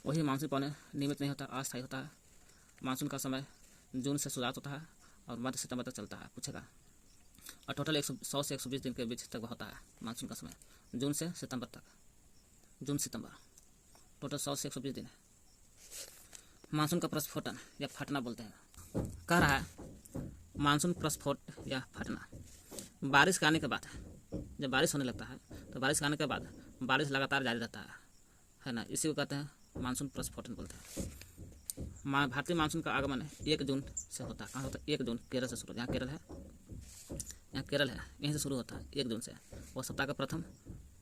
वही मानसूनी पौने नियमित नहीं होता, अस्थायी होता है। मानसून का समय जून से शुरुआत होता है और मध्य सितंबर तक चलता है। पूछेगा और टोटल 100 से 120 दिन के बीच तक होता है मानसून का समय, जून से सितंबर तक। जून सितंबर टोटल 100 से 120 दिन है। मानसून का प्रस्फोटन या फटना बोलते हैं। कह रहा है मानसून प्रस्फोट या फटना बारिश के आने के बाद, जब बारिश होने लगता है तो बारिश के आने के बाद बारिश लगातार जारी रहता है ना, इसी को कहते हैं मानसून प्रस्फोटन बोलते हैं। भारतीय मानसून का आगमन 1 जून से होता है। कहाँ होता है? 1 जून केरल से शुरू। यहाँ केरल है, यहीं से शुरू होता है 1 जून से। वो सप्ताह का प्रथम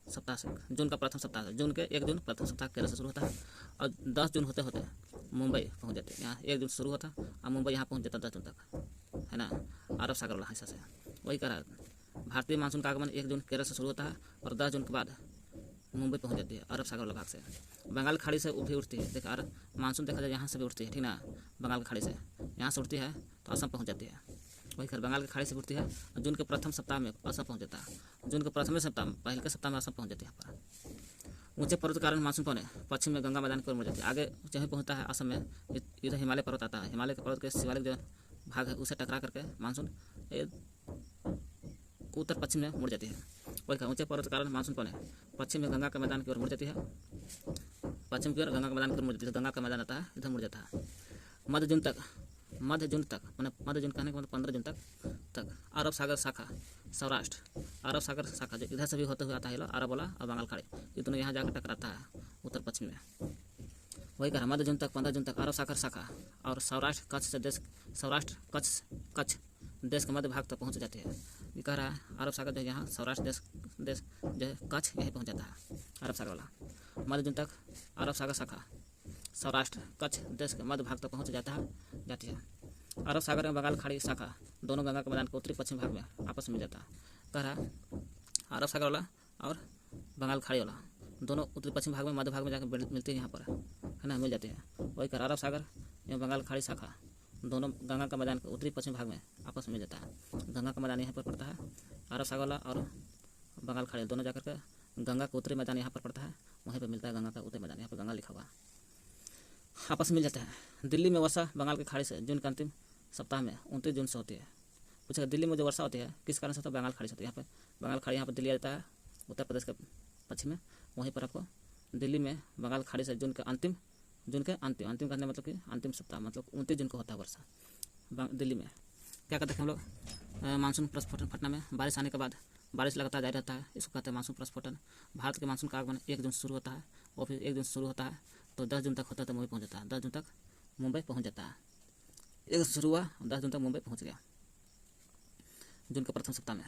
सप्ताह से, जून का प्रथम सप्ताह से, जून के 1 जून प्रथम सप्ताह केरल से शुरू होता है और 10 जून होते होते मुंबई पहुँच जाते हैं। यहाँ 1 जून से शुरू होता है और मुंबई यहाँ पहुँच जाता है 10 जून तक, है ना, अरब सागर वाला हिस्सा से। वही कह रहा है भारतीय मानसून का आगमन 1 जून केरल से शुरू होता है और 10 जून के बाद मुंबई पहुँच जाती है अरब सागर वाला भाग से। बंगाल खाड़ी से भी उठती है। देखिए मानसून देखा जाए यहाँ से भी उठती है, ठीक ना, बंगाल की खाड़ी से यहाँ से उठती है तो असम पहुँच जाती है। वही खैर बंगाल की खाड़ी से उठती है और जून के प्रथम सप्ताह में असम पहुँच जाता है। जून के प्रथम सप्ताह में, पहले के सप्ताह में असम पहुँच जाती है। यहाँ पर ऊंचे पर्वत के कारण मानसून पौने पश्चिम में गंगा मैदान की ओर मुड़ जाती है। आगे जहाँ पहुँचता है असम में, इधर हिमालय पर्वत आता है। हिमालय के पर्वत के शिवालिक जो भाग है उसे टकरा करके मानसून उत्तर पश्चिम में मुड़ जाती है। वही ऊंचे पर्वत के कारण मानसून पौने पश्चिम में गंगा के मैदान की ओर मुड़ जाती है। पश्चिम की ओर गंगा के मैदान की ओर मुड़ जाती है। गंगा का मैदान आता है, इधर मुड़ जाता है। मध्य जून तक मैंने मध्य जून कहने के मतलब 15 जून तक अरब सागर शाखा सौराष्ट्र, अरब सागर शाखा जो इधर से भी होते हुए आता है अरब वाला और बंगाल खाड़ी, ये दोनों यहाँ जाकर टकराता है उत्तर पश्चिम में। वही कह रहा मध्य जून तक 15 जून तक अरब सागर शाखा और सौराष्ट्र कच्छ देश के मध्य भाग तक पहुँच जाती है। ये कह रहा है अरब सागर जो यहाँ सौराष्ट्र देश जो है कच्छ यहीं पहुँच जाता है अरब सागर वाला। मध्य जून तक अरब सागर शाखा सौराष्ट्र कच्छ देश के मध्य भाग तक पहुँच जाती है। अरब सागर में बंगाल खाड़ी शाखा दोनों गंगा के मैदान के उत्तरी पश्चिम भाग में आपस में मिल जाता है। कह रहा अरब सागर वाला और बंगाल खाड़ी वाला दोनों उत्तरी पश्चिम भाग में, मध्य भाग में जाकर मिलते हैं यहाँ पर, है ना, मिल जाते हैं। वही कर अरब सागर या बंगाल खाड़ी शाखा दोनों गंगा का मैदान के उत्तरी पश्चिम भाग में आपस में मिल जाता है। गंगा का मैदान यहाँ पर पड़ता है, अरब सागर वाला और बंगाल खाड़ी दोनों जाकर के गंगा का उत्तरी मैदान यहाँ पर पड़ता है, वहीं पर मिलता है गंगा का उत्तरी मैदान, यहाँ पर गंगा लिखा हुआ आपस में मिल जाता है। दिल्ली में वर्षा बंगाल की खाड़ी से जून के अंतिम सप्ताह में 29 जून से होती है। पूछेगा दिल्ली में जो वर्षा होती है किस कारण से होता है? बंगाल खाड़ी से होती है। यहाँ पर बंगाल खाड़ी यहाँ पर दिल्ली आ जाता है उत्तर प्रदेश के पश्चिम में, वहीं पर आपको दिल्ली में बंगाल खाड़ी से जून के अंतिम अंतिम करने मतलब कि अंतिम सप्ताह मतलब 29 जून को होता है वर्षा दिल्ली में। क्या कहते हैं हम लोग? मानसून प्रस्फोटन। पटना में बारिश आने के बाद बारिश लगातार जारी रहता है, इसको कहते हैं मानसून प्रस्फोटन। भारत के मानसून का आगमन 1 जून से शुरू होता है और फिर 1 जून से शुरू होता है तो 10 जून तक होता है तो मुंबई पहुँच जाता है। 10 जून तक मुंबई पहुँच जाता है। 1 से शुरू हुआ 10 जून तक मुंबई पहुँच गया जून के प्रथम सप्ताह में।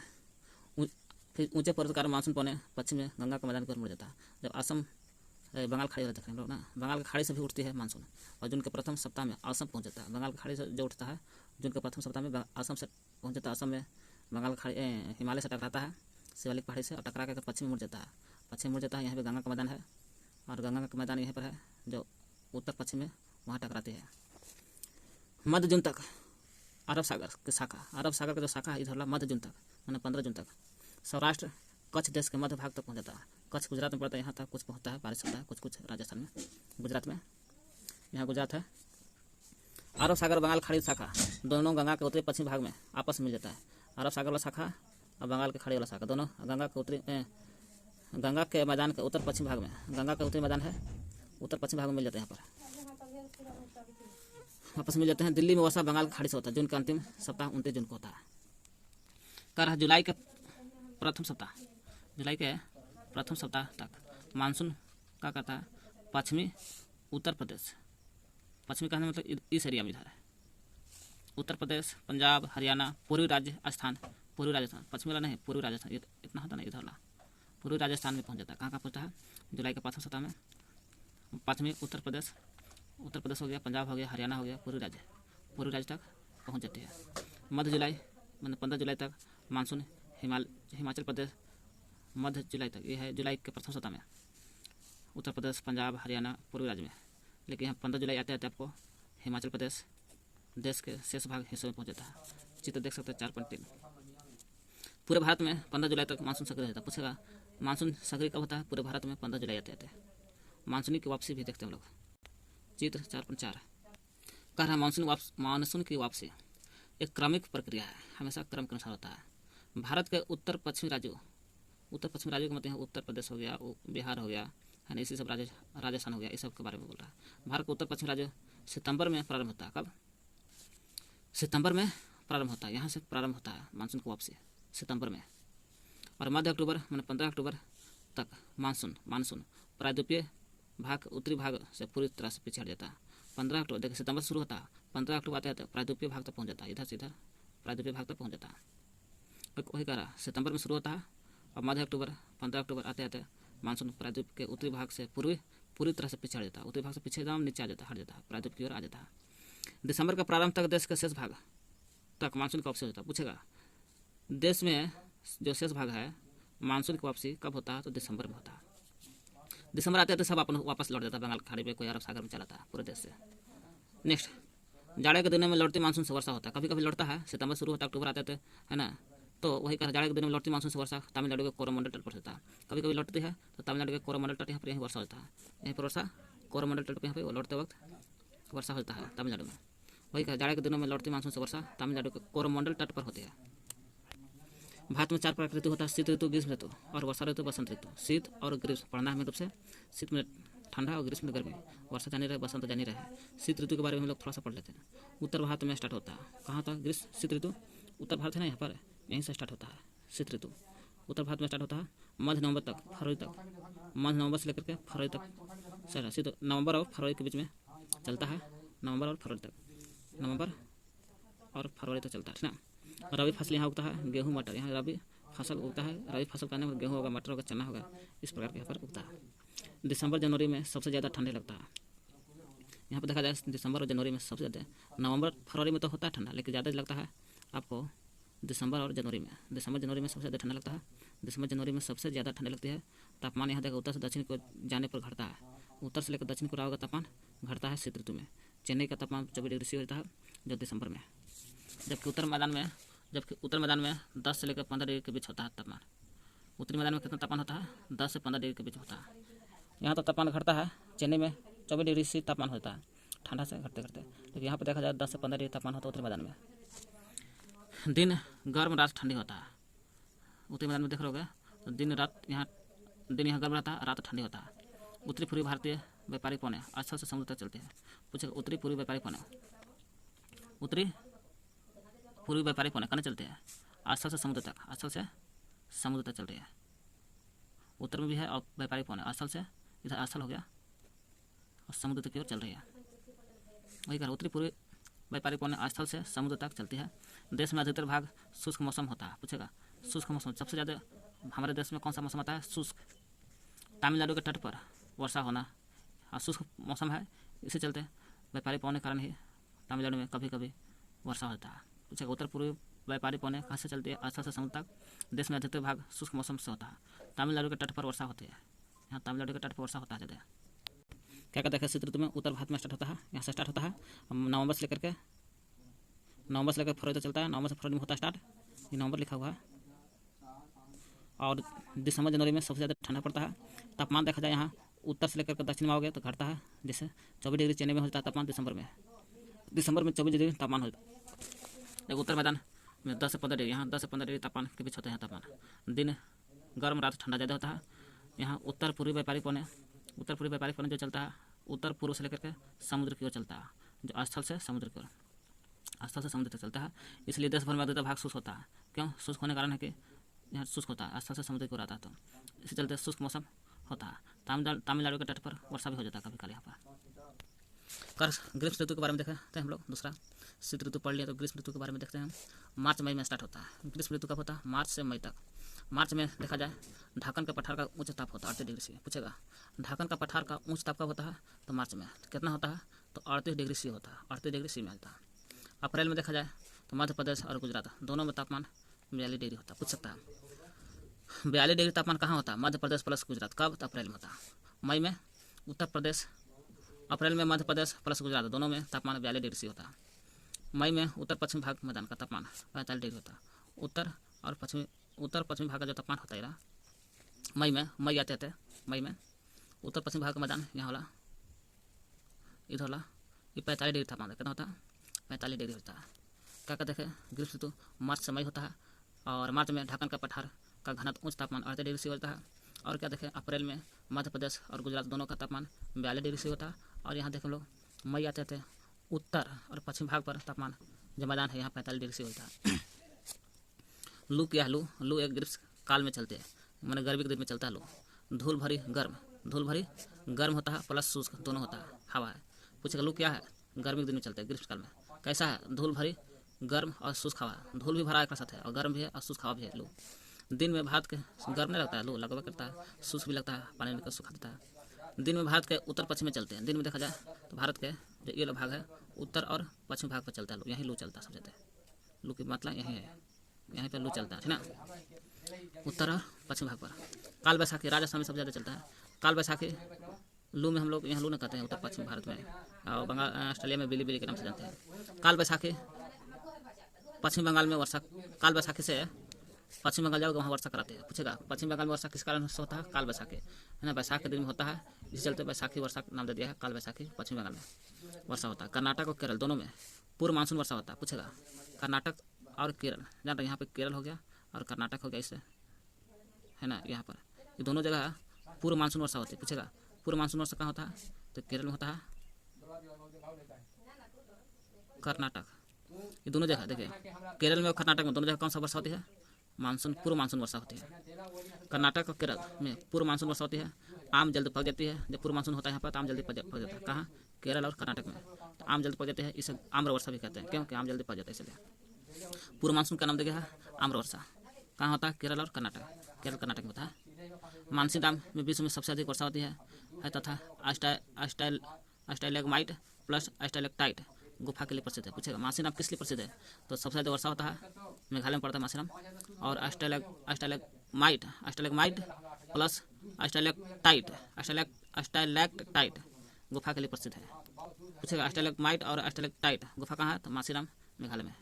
फिर ऊंचे पर्वत कारण मानसून पौने पश्चिम में गंगा के मैदान की ओर मुड़ जाता है। जब असम बंगाल खाड़ी वाला देख रहे हैं लोग ना, बंगाल की खाड़ी से भी उठती है मानसून और जून के प्रथम सप्ताह में असम पहुंच जाता है। बंगाल की खाड़ी से जो उठता है जून के प्रथम सप्ताह में असम से पहुंच जाता है। असम में बंगाल खाड़ी हिमालय से टकराता है शिवालिक पहाड़ी से और टकरा कर पश्चिम में मुड़ जाता है। पश्चिम मुड़ जाता है, यहाँ पे गंगा का मैदान है और गंगा का मैदान यहाँ पर है जो उत्तर पश्चिम में वहाँ टकराती है। मध्य जून तक अरब सागर की शाखा, अरब सागर का जो शाखा है इधर वाला मध्य जून तक मैंने 15 जून तक सौराष्ट्र कच्छ देश के मध्य भाग तक पहुँच जाता है। कच्छ गुजरात में पड़ता है, यहाँ तक कुछ पहुँचता है, बारिश होता है कुछ राजस्थान में, गुजरात में, यहाँ गुजरात है। अरब सागर बंगाल खाड़ी शाखा दोनों गंगा के उत्तरी पश्चिम भाग में आपस में मिल जाता है। अरब सागर वाला शाखा और बंगाल के खाड़ी वाला शाखा दोनों गंगा के मैदान के उत्तर पश्चिम भाग में, गंगा का उत्तरी मैदान है उत्तर पश्चिम भाग में मिल जाते हैं, यहाँ पर आपस में मिल जाते हैं। दिल्ली में वर्षा बंगाल खाड़ी से होता है जून के अंतिम सप्ताह 29 जून को होता है। कर जुलाई के प्रथम सप्ताह, जुलाई के प्रथम सप्ताह तक मानसून क्या करता है? पश्चिमी उत्तर प्रदेश, पश्चिमी कहने मतलब इस एरिया में इधर है उत्तर प्रदेश, पंजाब, हरियाणा, पूर्वी राजस्थान, पश्चिमी वाला नहीं पूर्वी राजस्थान, इतना होता नहीं इधर वाला, पूर्वी राजस्थान में पहुंच जाता है। कहाँ पहुंचता है? जुलाई के प्रथम सप्ताह में पश्चिमी उत्तर प्रदेश हो गया, पंजाब हो गया, हरियाणा हो गया, पूर्वी राज्य तक पहुंच जाती है। मध्य जुलाई मतलब 15 जुलाई तक मानसून हिमाचल प्रदेश, मध्य जुलाई तक, ये है जुलाई के प्रथम सप्ताह में उत्तर प्रदेश, पंजाब, हरियाणा, पूर्वी राज्य में। लेकिन यहाँ 15 जुलाई आते आपको हिमाचल प्रदेश देश के शेष भाग हिस्सों में पहुँच जाता है। चित्र देख सकते हैं 4.3। पूरे भारत में 15 जुलाई तक मानसून सक्रिय रहता है। पूछेगा मानसून सक्रिय कब होता है? पूरे भारत में 15 जुलाई आते हैं। मानसून की वापसी भी देखते हैं हम लोग, चित्र 4.4 कह रहा है मानसून की वापसी एक क्रमिक प्रक्रिया है, हमेशा क्रम के अनुसार होता है। भारत के उत्तर पश्चिमी राज्यों का मतलब उत्तर प्रदेश हो गया, बिहार हो गया, है ना, इसी सब राजस्थान हो गया, इस सब के बारे में बोल रहा है। भारत के उत्तर पश्चिमी राज्य सितंबर में प्रारंभ होता है। कब? सितंबर में प्रारंभ होता है, यहाँ से प्रारंभ होता है मानसून की वापसी सितंबर में। और मध्य अक्टूबर मैंने 15 अक्टूबर तक मानसून प्रायद्वीपीय भाग उत्तरी भाग से पूरी तरह से पीछे हट जाता है। 15 अक्टूबर देखिए सितंबर शुरू होता है, 15 अक्टूबर आते आते प्रायद्वीपीय भाग तक पहुँच जाता है, इधर से इधर प्रायद्वीपीय भाग तक पहुँच जाता है। वही कह रहा सितंबर में शुरू होता है और मध्य अक्टूबर 15 अक्टूबर आते आते मानसून प्रायद्वीप के उत्तरी भाग से पूरी तरह से पीछे हट जाता है। उत्तरी भाग से पीछे एकदम नीचे आ जाता है, हट जाता है, प्रायद्वीप की ओर आ जाता है। दिसंबर का प्रारंभ तक देश के शेष भाग तक मानसून की वापसी होता है। पूछेगा देश में जो शेष भाग है मानसून की वापसी कब होता है? तो दिसंबर में होता है। दिसंबर आते आते सब अपन वापस लौट जाता है बंगाल खाड़ी पे, कोई अरब सागर में चलाता है पूरे देश से। नेक्स्ट जाड़े के दिनों में लौटती मानसून से वर्षा होता है, कभी कभी लौटता है, सितंबर शुरू होता है, अक्टूबर आते थे, है ना। तो वही कहा जाड़े के दिनों में लौटती मानसून से वर्षा तमिलनाडु के कोरोमंडल तट पर होता है, कभी कभी लौटती है तो तमिलनाडु के कोरोमंडल तट यहाँ पर यहीं वर्षा होता है, यहीं पर वर्षा कोरोमंडल तट पर यहाँ पे लौटते वक्त वर्षा होता है तमिलनाडु में। वही कहा जाड़े के दिनों में लौटती मानसून से वर्षा तमिलनाडु के कोरोमंडल तट पर होती है। भारत में 4 प्रकार ऋतु होता है, शीत ऋतु, ग्रीष्म ऋतु और वर्षा ऋतु, बसंत ऋतु। शीत और ग्रीष्म पढ़ना है रूप से, शीत में ठंडा और ग्रीष्म में गर्मी, वर्षा जानी रहे, बसंत जानी रहे। शीत ऋतु के बारे में हम लोग थोड़ा सा पढ़ लेते हैं। उत्तर भारत में स्टार्ट होता है, कहाँ होता है ग्रीष्म शीत ऋतु? उत्तर भारत है ना, यहाँ पर यहीं से स्टार्ट होता है शीत ऋतु। उत्तर भारत में स्टार्ट होता है मध्य नवंबर तक, फरवरी तक, मध्य नवंबर से लेकर के फरवरी तक शीत नवंबर और फरवरी के बीच में चलता है, नवंबर और फरवरी तक चलता है ना। रबी फसल यहाँ उगता है, गेहूँ मटर, यहाँ रबी फसल उगता है। रबी फसल करने में गेहूँ होगा, मटर होगा, चना होगा, इस प्रकार के यहाँ पर उगता है। दिसंबर जनवरी में सबसे ज़्यादा ठंडे लगता है, यहाँ पर देखा जाए दिसंबर और जनवरी में सबसे ज़्यादा। नवंबर फरवरी में तो होता है ठंडा, लेकिन ज़्यादा लगता है आपको दिसंबर और जनवरी में। दिसंबर जनवरी में सबसे ज़्यादा ठंडा लगता है, दिसंबर जनवरी में सबसे ज़्यादा ठंडी लगती है। तापमान यहाँ देखा उत्तर से दक्षिण को जाने पर घटता है। उत्तर से लेकर दक्षिण को रहा होगा तापमान घटता है शीत ऋतु में। चेन्नई का तापमान 24 डिग्री होता है जो दिसंबर में, जबकि उत्तर मैदान में 10 से लेकर 15 डिग्री के बीच होता है तापमान। उत्तरी मैदान में कितना तापमान होता है? 10 से 15 डिग्री के बीच होता है। यहाँ तो तापमान घटता है, चेन्नई में 24 डिग्री से तापमान होता है ठंडा से घटते घटते, लेकिन यहाँ पर देखा जाए 10 से 15 डिग्री तापमान होता है उत्तरी मैदान में। दिन गर्म रात ठंडी होता है। उत्तरी मैदान में देख रहे हो तो दिन यहाँ गर्म रहता है, रात ठंडी होता है। उत्तरी पूर्वी भारतीय व्यापारिक पौने स्थल से समुद्र तक चलते हैं। पूछेगा उत्तरी पूर्वी व्यापारिक पौने कहने चलते हैं स्थल से समुद्र तक चलते हैं। उत्तर में भी है और व्यापारिक पौने स्थल से इधर स्थल हो गया और समुद्र तक की ओर चल रही है। वही कह उत्तरी पूर्वी व्यापारिक पौने स्थल से समुद्र तक चलती है। देश में अधिकतर भाग शुष्क मौसम होता है। पूछेगा शुष्क मौसम सबसे ज़्यादा हमारे देश में कौन सा मौसम आता है? शुष्क। तमिलनाडु के तट पर वर्षा होना और शुष्क मौसम है, इसी चलते व्यापारिक पौने कारण ही तमिलनाडु में कभी कभी वर्षा होता है। पूछेगा उत्तर पूर्वी व्यापारिक पौने कहाँ से चलती है? स्थल से समुद्र तक। देश में अधिकतर भाग शुष्क मौसम से होता है। तमिलनाडु के तट पर वर्षा होती है। यहाँ तमिलनाडु के तट पर वर्षा होता है ज़्यादा। क्या कहते हैं शीत ऋतु में उत्तर भारत में स्टार्ट होता है, यहाँ से स्टार्ट होता है नवंबर से लेकर फरवरी तक चलता है। नवंबर से फरवरी में होता है स्टार्ट, ये नवंबर लिखा हुआ है। और दिसंबर जनवरी में सबसे ज़्यादा ठंडा पड़ता है। तापमान देखा जाए यहाँ उत्तर से लेकर के दक्षिण में आओगे तो घटता है, जैसे 24 डिग्री चेन्नई में होता है तापमान दिसंबर में 24 डिग्री तापमान होता है। जब उत्तर मैदान में 10 से 15 डिग्री, यहाँ 10 से 15 डिग्री तापमान के बीच होते हैं तापमान। दिन गर्म रात ठंडा ज़्यादा होता है। यहाँ उत्तर पूर्वी व्यापारिक पौने जो चलता है उत्तर पूर्व से लेकर के समुद्र की ओर चलता है, जो स्थल से समुद्र तक चलता है। इसलिए देश भर में अधिकतर भाग शुष्क होता है। क्यों शुष्क होने का कारण है कि यहाँ शुष्क होता है, स्थल से समुद्र की ओर आता है, तो इसी चलते शुष्क मौसम होता है। तमिलनाडु के तट पर वर्षा भी हो जाता है कभी कभी। यहाँ पर ग्रीष्म ऋतु के बारे में देखते हैं हम लोग। दूसरा शीत ऋतु पढ़ लिया तो ग्रीष्म ऋतु के बारे में देखते हैं हम। मार्च मई में स्टार्ट होता है। ग्रीष्म ऋतु कब होता है? मार्च से मई तक। मार्च में देखा जाए ढाकन का पठार का उच्च ताप होता है 38 डिग्री से। पूछेगा ढाकन का पठार का उच्च ताप कब होता है? तो मार्च में। कितना होता है? तो 38 डिग्री सी होता है, 38 डिग्री सी में होता है। अप्रैल में देखा जाए तो मध्य प्रदेश और गुजरात दोनों में तापमान 42 डिग्री होता है। पूछ सकता है 42 डिग्री तापमान कहाँ होता है? मध्य प्रदेश प्लस गुजरात। कब? तो अप्रैल में होता है। मई में उत्तर प्रदेश, अप्रैल में मध्य प्रदेश प्लस गुजरात दोनों में तापमान 42 डिग्री सी होता है। मई में उत्तर पश्चिमी भाग मैदान का तापमान 45 डिग्री होता है। उत्तर पश्चिमी भाग का जो तापमान होता है मई आते थे मई में उत्तर पश्चिमी भाग का मैदान यहाँ वाला इधर वाला ये 45 डिग्री तापमान कितना होता है? 45 डिग्री होता है। क्या कहते हैं ग्रीष्म ऋतु मार्च से मई होता है। और मार्च में ढाकन का पठार का घनत्व उच्च तापमान 38 डिग्री से होता है। और क्या देखें अप्रैल में मध्य प्रदेश और गुजरात दोनों का तापमान 42 डिग्री से होता है। और यहाँ देखें लोग मई आते थे उत्तर और पश्चिम भाग पर तापमान जो मैदान है यहाँ 45 डिग्री से होता है। लू क्या है? लू एक ग्रीष्म काल में चलते हैं, मैंने गर्मी के दिन में चलता है लू। धूल भरी गर्म होता है प्लस शुष्क दोनों होता है, हवा है। पूछेगा लू क्या है? गर्मी के दिन में चलते हैं ग्रीष्म काल में। कैसा है? धूल भरी गर्म और शुष्क हवा। धूल भी भरा एक साथ है और गर्म भी है और शुष्क हवा भी है। लू दिन में भारत के गर्म नहीं लगता है, लू लगभग करता है, शुष्क भी लगता है, पानी निकल सुखा देता है। दिन में भारत के उत्तर पश्चिम में चलते हैं। दिन में देखा जाए तो भारत के जो ये भाग है उत्तर और पश्चिम भाग पर चलता है लू, यहीं लू चलता है सब जगह। लू की मतलब यहीं है, यहीं पर लू चलता है ना, उत्तर और पश्चिम भाग पर। काल बैसाखी राजस्थान में सबसे ज़्यादा चलता है। काल बैसाखी लू में हम लोग यहाँ लू नहीं कहते हैं उत्तर पश्चिम भारत में, और बंगाल ऑस्ट्रेलिया में बिली के नाम से जानते हैं। काल बैसाखी पश्चिम बंगाल में वर्षा, काल बैसाखी से पश्चिम बंगाल जाओगे वहाँ वर्षा कराते हैं। पूछेगा पश्चिम बंगाल में वर्षा किस कारण से होता है? काल बैसाखी है ना, बैसाख के दिन में होता है, इसी चलते बैसाखी वर्षा नाम दे दिया है। काल बैसाखी पश्चिम बंगाल में वर्षा होता है। कर्नाटक और केरल दोनों में पूर्व मानसून वर्षा होता है। पूछेगा कर्नाटक और केरल, जान रहे यहाँ पे केरल हो गया और कर्नाटक हो गया, इससे है ना, यहाँ पर ये दोनों जगह पूर्व मानसून वर्षा होती है। पूछेगा पूर्व मानसून वर्षा कहाँ होता है? तो केरल में होता है, कर्नाटक, ये दोनों जगह देखिए केरल में और कर्नाटक में दोनों जगह कौन सा वर्षा होती है? मानसून, पूर्व मानसून वर्षा होती है। कर्नाटक और केरल में पूर्व मानसून वर्षा होती है। आम जल्द पक जाती है, जब पूर्व मानसून होता है यहाँ पर तो आम जल्दी पक जाता है। कहाँ? केरल और कर्नाटक में तो आम जल्दी पक जाती है, इसे आम्र वर्षा भी कहते हैं, क्योंकि आम जल्दी पक जाता है इसलिए। पूर्व मानसून का नाम दिया है आम्र वर्षा। कहाँ होता है? केरल और कर्नाटक, केरल कर्नाटक में होता है। मानसी डैम में विश्व में सबसे अधिक वर्षा होती है तथा स्टाइलेग्माइट प्लस स्टाइलेक्टाइट गुफा के लिए प्रसिद्ध है। पूछेगा मानसी डैम किस लिए प्रसिद्ध है? तो सबसे ज़्यादा वर्षा होता है मेघालय में पड़ता है मानसी डैम, और स्टैलेगमाइट स्टैलेगमाइट प्लस स्टैलेक्टाइट गुफा के लिए प्रसिद्ध है। पूछेगा स्टैलेगमाइट और स्टैलेक्टाइट गुफा कहाँ है, तो मासीराम मेघालय में।